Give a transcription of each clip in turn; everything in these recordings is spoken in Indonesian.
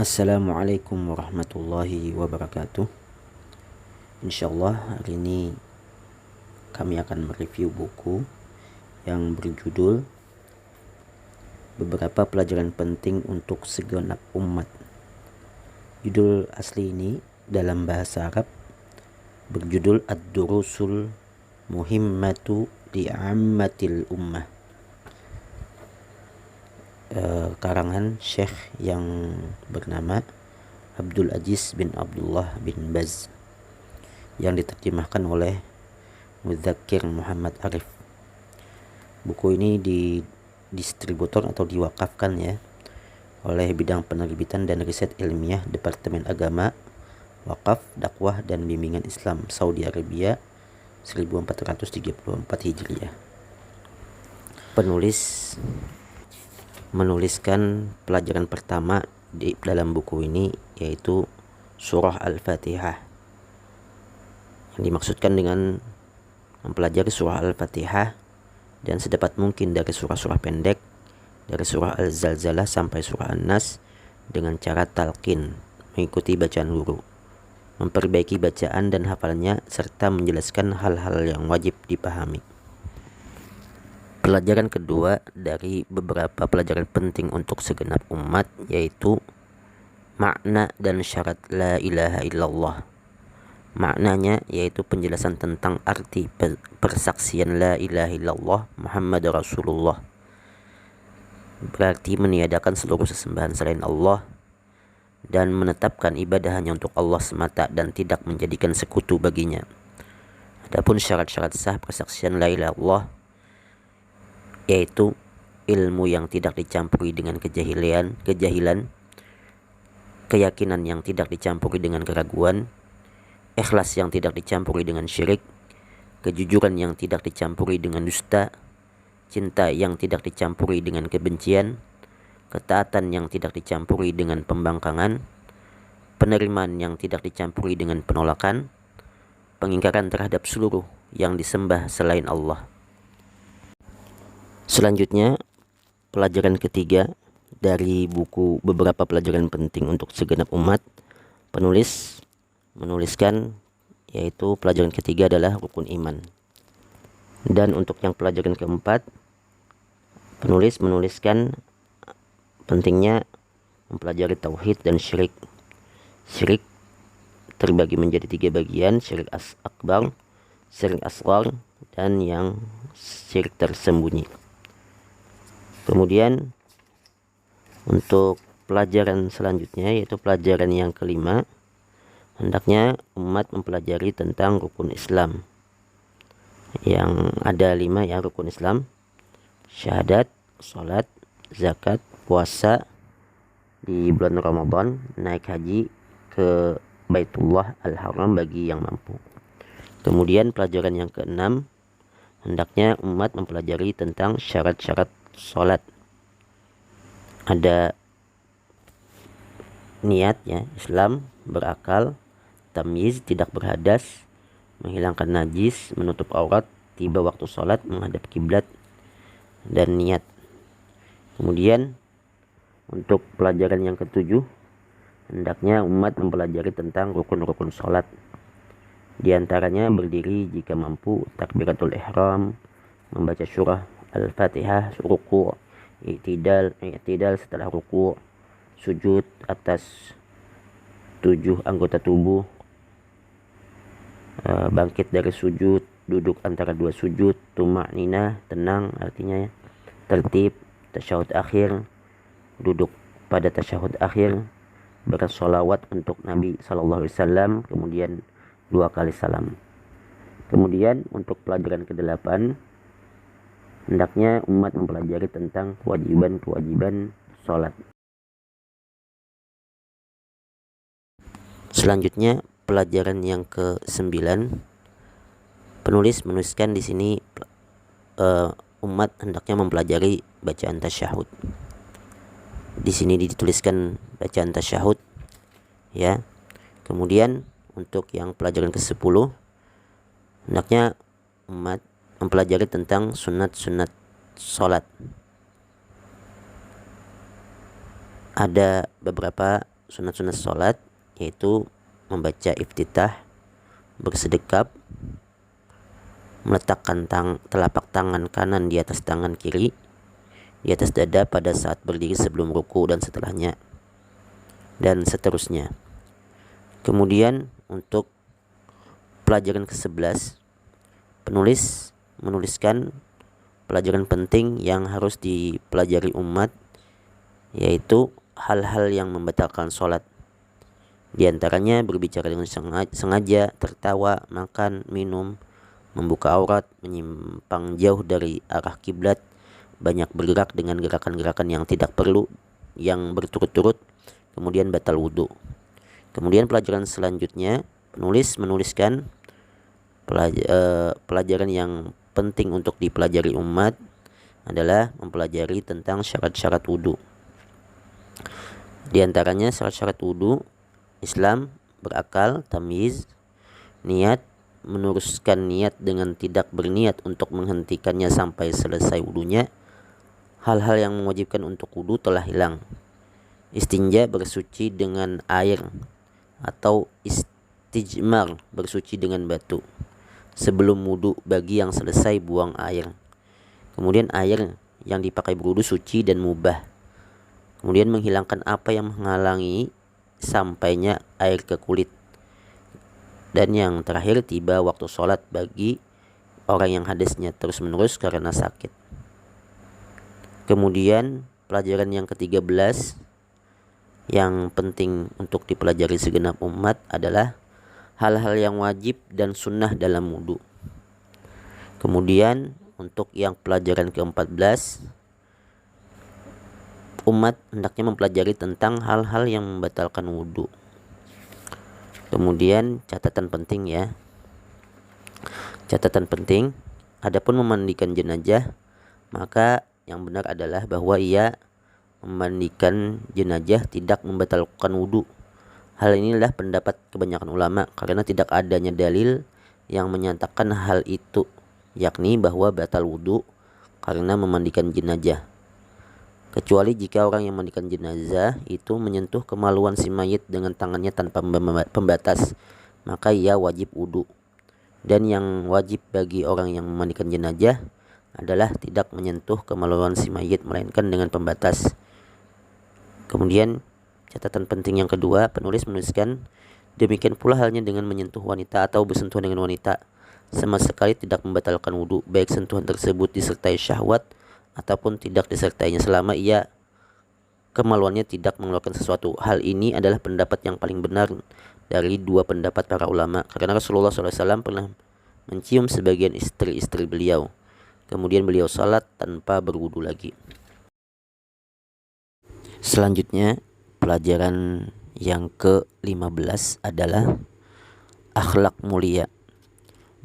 Assalamualaikum warahmatullahi wabarakatuh. Insyaallah hari ini kami akan mereview buku yang berjudul Beberapa Pelajaran Penting untuk Segenap Umat. Judul asli ini dalam bahasa Arab berjudul Ad-Durusul Muhimmatu Li'ammatil Ummah. Karangan Syekh yang bernama Abdul Aziz bin Abdullah bin Baz yang diterjemahkan oleh Mudzakir Muhammad Arif. Buku ini didistributor atau diwakafkan ya oleh bidang penerbitan dan riset ilmiah Departemen Agama, Wakaf, Dakwah dan Bimbingan Islam Saudi Arabia 1434 Hijriah. Penulis menuliskan pelajaran pertama di dalam buku ini yaitu Surah Al-Fatihah. Yang dimaksudkan dengan mempelajari Surah Al-Fatihah dan sedapat mungkin dari surah-surah pendek dari Surah Al-Zalzalah sampai Surah An-Nas dengan cara talqin, mengikuti bacaan guru, memperbaiki bacaan dan hafalannya serta menjelaskan hal-hal yang wajib dipahami. Pelajaran kedua dari beberapa pelajaran penting untuk segenap umat yaitu makna dan syarat la ilaha illallah. Maknanya yaitu penjelasan tentang arti persaksian la ilaha illallah Muhammad Rasulullah. Berarti meniadakan seluruh sesembahan selain Allah dan menetapkan ibadah hanya untuk Allah semata dan tidak menjadikan sekutu baginya. Adapun syarat-syarat sah persaksian la ilaha illallah yaitu ilmu yang tidak dicampuri dengan kejahilan, keyakinan yang tidak dicampuri dengan keraguan, ikhlas yang tidak dicampuri dengan syirik, kejujuran yang tidak dicampuri dengan dusta, cinta yang tidak dicampuri dengan kebencian, ketaatan yang tidak dicampuri dengan pembangkangan, penerimaan yang tidak dicampuri dengan penolakan, pengingkaran terhadap seluruh yang disembah selain Allah. Selanjutnya, pelajaran ketiga dari buku Beberapa Pelajaran Penting untuk Segenap Umat, penulis menuliskan yaitu pelajaran ketiga adalah rukun iman. Dan untuk yang pelajaran keempat, penulis menuliskan pentingnya mempelajari tauhid dan syirik. Syirik terbagi menjadi 3 bagian, syirik akbar, syirik asghar, dan yang syirik tersembunyi. Kemudian untuk pelajaran selanjutnya yaitu pelajaran yang kelima, hendaknya umat mempelajari tentang rukun Islam. Yang ada 5 ya rukun Islam: syahadat, sholat, zakat, puasa di bulan Ramadan, naik haji ke Baitullah Al-Haram bagi yang mampu. Kemudian pelajaran yang keenam, hendaknya umat mempelajari tentang syarat-syarat sholat. Ada niat ya, Islam, berakal, tamyiz, tidak berhadas, menghilangkan najis, menutup aurat, tiba waktu sholat, menghadap kiblat, dan niat. Kemudian untuk pelajaran yang ketujuh, hendaknya umat mempelajari tentang rukun-rukun sholat. Di antaranya berdiri jika mampu, takbiratul ihram, membaca surah Al-Fatihah, ruku', i'tidal setelah ruku', sujud atas 7 anggota tubuh, bangkit dari sujud, duduk antara 2 sujud, tuma'ninah, tenang artinya ya, tertib, tasyahud akhir, duduk pada tasyahud akhir, bersolawat untuk Nabi SAW, kemudian 2 kali salam. Kemudian untuk pelajaran ke-8, hendaknya umat mempelajari tentang kewajiban-kewajiban sholat. Selanjutnya pelajaran yang ke-9, penulis menuliskan di sini umat hendaknya mempelajari bacaan tasyahud. Di sini dituliskan bacaan tasyahud ya. Kemudian untuk yang pelajaran ke-10, hendaknya umat mempelajari tentang sunat-sunat sholat. Ada beberapa sunat-sunat sholat, yaitu membaca iftitah, bersedekap, meletakkan telapak tangan kanan di atas tangan kiri, di atas dada pada saat berdiri sebelum ruku dan setelahnya, dan seterusnya. Kemudian untuk pelajaran ke-11, penulis menuliskan pelajaran penting yang harus dipelajari umat, yaitu hal-hal yang membatalkan sholat. Di antaranya berbicara dengan sengaja, tertawa, makan, minum, membuka aurat, menyimpang jauh dari arah kiblat, banyak bergerak dengan gerakan-gerakan yang tidak perlu, yang berturut-turut, kemudian batal wudhu. Kemudian pelajaran selanjutnya, penulis menuliskan pelajaran yang penting untuk dipelajari umat adalah mempelajari tentang syarat-syarat wudhu. Di antaranya syarat-syarat wudhu: Islam, berakal, tamyiz, niat, meneruskan niat dengan tidak berniat untuk menghentikannya sampai selesai wudunya. Hal-hal yang mewajibkan untuk wudu telah hilang. Istinja, bersuci dengan air, atau istijmar, bersuci dengan batu sebelum wudu bagi yang selesai buang air. Kemudian air yang dipakai berwudu suci dan mubah. Kemudian menghilangkan apa yang menghalangi sampainya air ke kulit. Dan yang terakhir, tiba waktu sholat bagi orang yang hadasnya terus-menerus karena sakit. Kemudian pelajaran yang ke-13 yang penting untuk dipelajari segenap umat adalah hal-hal yang wajib dan sunnah dalam wudu. Kemudian untuk yang pelajaran ke-14, umat hendaknya mempelajari tentang hal-hal yang membatalkan wudu. Kemudian catatan penting ya. Catatan penting, adapun memandikan jenazah, maka yang benar adalah bahwa ia memandikan jenazah tidak membatalkan wudu. Hal inilah pendapat kebanyakan ulama karena tidak adanya dalil yang menyatakan hal itu, yakni bahwa batal wudu karena memandikan jenazah. Kecuali jika orang yang memandikan jenazah itu menyentuh kemaluan si mayit dengan tangannya tanpa pembatas, maka ia wajib wudu. Dan yang wajib bagi orang yang memandikan jenazah adalah tidak menyentuh kemaluan si mayit melainkan dengan pembatas. Kemudian catatan penting yang kedua, penulis menuliskan demikian pula halnya dengan menyentuh wanita atau bersentuhan dengan wanita, sama sekali tidak membatalkan wudu, baik sentuhan tersebut disertai syahwat ataupun tidak disertainya selama ia kemaluannya tidak mengeluarkan sesuatu. Hal ini adalah pendapat yang paling benar dari dua pendapat para ulama, karena Rasulullah SAW pernah mencium sebagian istri-istri beliau, kemudian beliau salat tanpa berwudu lagi. Selanjutnya pelajaran yang ke-15 adalah akhlak mulia.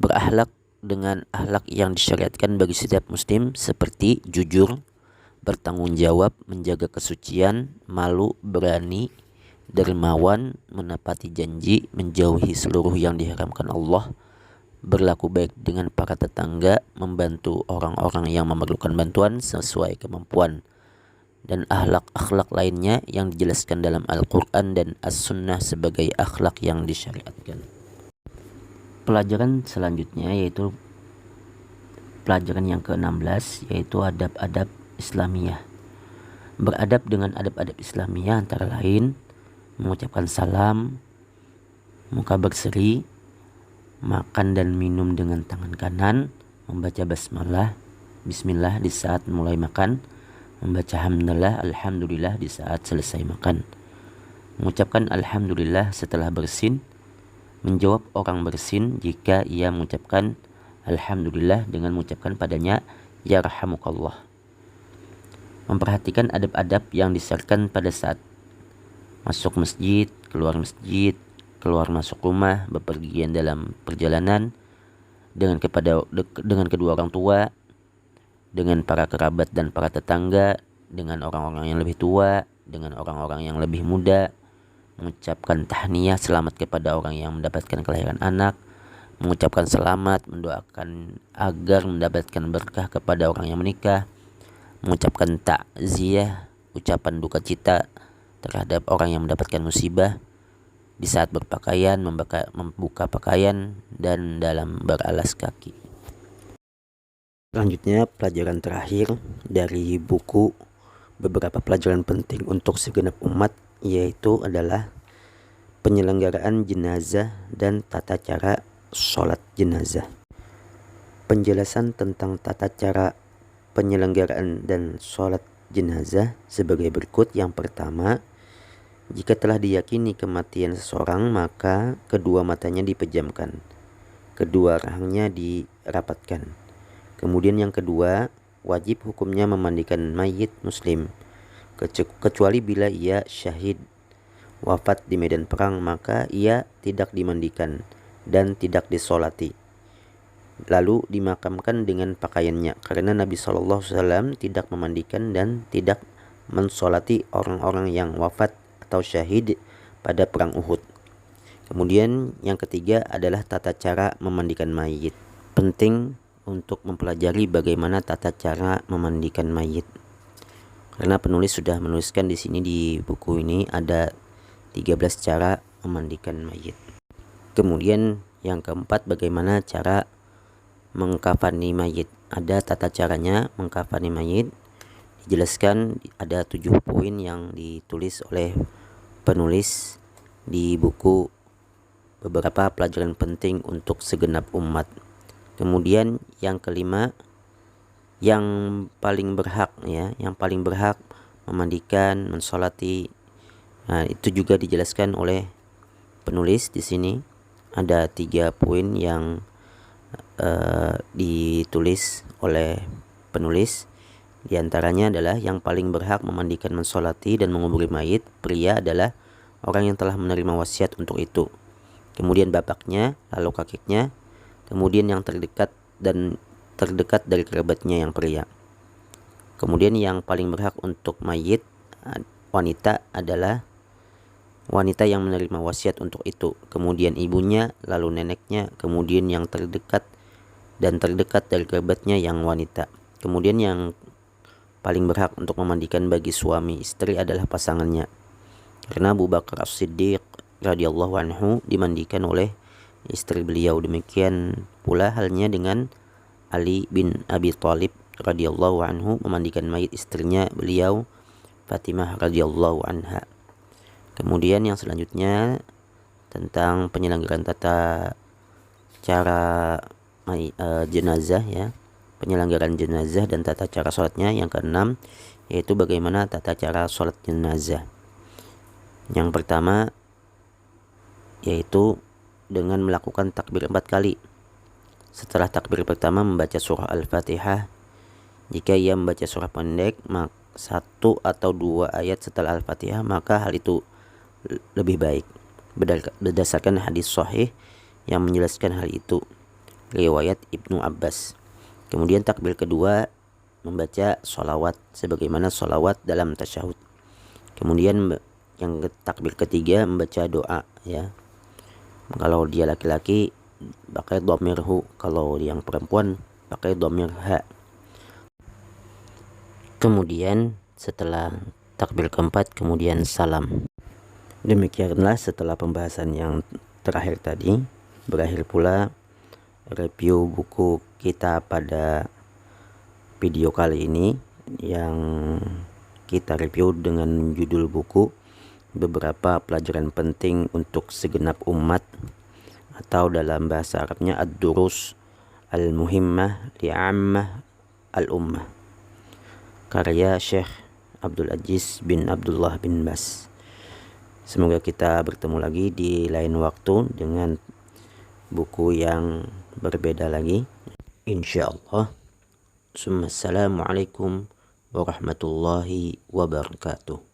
Berakhlak dengan akhlak yang disyariatkan bagi setiap muslim seperti jujur, bertanggung jawab, menjaga kesucian, malu, berani, dermawan, menepati janji, menjauhi seluruh yang diharamkan Allah, berlaku baik dengan para tetangga, membantu orang-orang yang memerlukan bantuan sesuai kemampuan, dan akhlak-akhlak lainnya yang dijelaskan dalam Al-Quran dan As-Sunnah sebagai akhlak yang disyariatkan. Pelajaran selanjutnya yaitu pelajaran yang ke-16, yaitu adab-adab Islamiyah. Beradab dengan adab-adab Islamiyah antara lain mengucapkan salam, muka berseri, makan dan minum dengan tangan kanan, membaca basmalah, bismillah di saat mulai makan, membaca hamdalah, alhamdulillah di saat selesai makan, mengucapkan alhamdulillah setelah bersin, menjawab orang bersin jika ia mengucapkan alhamdulillah dengan mengucapkan padanya ya rahamukallah. Memperhatikan adab-adab yang disyaratkan pada saat masuk masjid, keluar masuk rumah, bepergian dalam perjalanan, dengan kedua orang tua, dengan para kerabat dan para tetangga, dengan orang-orang yang lebih tua, dengan orang-orang yang lebih muda, mengucapkan tahniyah selamat kepada orang yang mendapatkan kelahiran anak, mengucapkan selamat, mendoakan agar mendapatkan berkah kepada orang yang menikah, mengucapkan takziah, ucapan duka cita terhadap orang yang mendapatkan musibah di saat berpakaian, membuka pakaian, dan dalam beralas kaki. Selanjutnya pelajaran terakhir dari buku beberapa pelajaran penting untuk segenap umat, yaitu adalah penyelenggaraan jenazah dan tata cara sholat jenazah. Penjelasan tentang tata cara penyelenggaraan dan sholat jenazah sebagai berikut. Yang pertama, jika telah diyakini kematian seseorang, maka kedua matanya dipejamkan, kedua rahangnya dirapatkan. Kemudian yang kedua, wajib hukumnya memandikan mayit muslim, kecuali bila ia syahid wafat di medan perang, maka ia tidak dimandikan dan tidak disolati, lalu dimakamkan dengan pakaiannya, karena Nabi SAW tidak memandikan dan tidak mensolati orang-orang yang wafat atau syahid pada perang Uhud. Kemudian yang ketiga adalah tata cara memandikan mayit. Penting untuk mempelajari bagaimana tata cara memandikan mayit, karena penulis sudah menuliskan di sini di buku ini ada 13 cara memandikan mayit. Kemudian yang keempat, bagaimana cara mengkafani mayit. Ada tata caranya mengkafani mayit, dijelaskan ada 7 poin yang ditulis oleh penulis di buku beberapa pelajaran penting untuk segenap umat. Kemudian yang kelima, yang paling berhak memandikan, mensolati. Nah, itu juga dijelaskan oleh penulis di sini. Ada 3 poin yang ditulis oleh penulis. Di antaranya adalah yang paling berhak memandikan, mensolati, dan menguburi mayit pria adalah orang yang telah menerima wasiat untuk itu. Kemudian bapaknya, lalu kakeknya, kemudian yang terdekat dari kerabatnya yang pria. Kemudian yang paling berhak untuk mayit wanita adalah wanita yang menerima wasiat untuk itu, kemudian ibunya, lalu neneknya, kemudian yang terdekat dari kerabatnya yang wanita. Kemudian yang paling berhak untuk memandikan bagi suami istri adalah pasangannya, karena Abu Bakar As-Siddiq radhiyallahu anhu dimandikan oleh istri beliau. Demikian pula halnya dengan Ali bin Abi Thalib radhiyallahu anhu memandikan mayit istrinya beliau Fatimah radhiyallahu anha. Kemudian yang selanjutnya tentang penyelenggaraan tata cara jenazah ya, penyelenggaraan jenazah dan tata cara sholatnya. Yang keenam, yaitu bagaimana tata cara sholat jenazah. Yang pertama yaitu dengan melakukan takbir 4 kali. Setelah takbir pertama membaca surah Al-Fatihah. Jika ia membaca surah pendek 1 atau 2 ayat setelah Al-Fatihah, maka hal itu lebih baik berdasarkan hadis sahih yang menjelaskan hal itu, riwayat Ibnu Abbas. Kemudian takbir kedua membaca sholawat sebagaimana sholawat dalam tasyahud. Kemudian yang takbir ketiga membaca doa ya. Kalau dia laki-laki pakai dhamir hu, kalau yang perempuan pakai dhamir ha. Kemudian setelah takbir keempat kemudian salam. Demikianlah setelah pembahasan yang terakhir tadi, berakhir pula review buku kita pada video kali ini, yang kita review dengan judul buku beberapa pelajaran penting untuk segenap umat, atau dalam bahasa Arabnya Ad-Durus Al-Muhimmah Li'ammah Al-Ummah, karya Syekh Abdul Aziz bin Abdullah bin Bas. Semoga kita bertemu lagi di lain waktu dengan buku yang berbeda lagi, insyaallah. Assalamualaikum warahmatullahi wabarakatuh.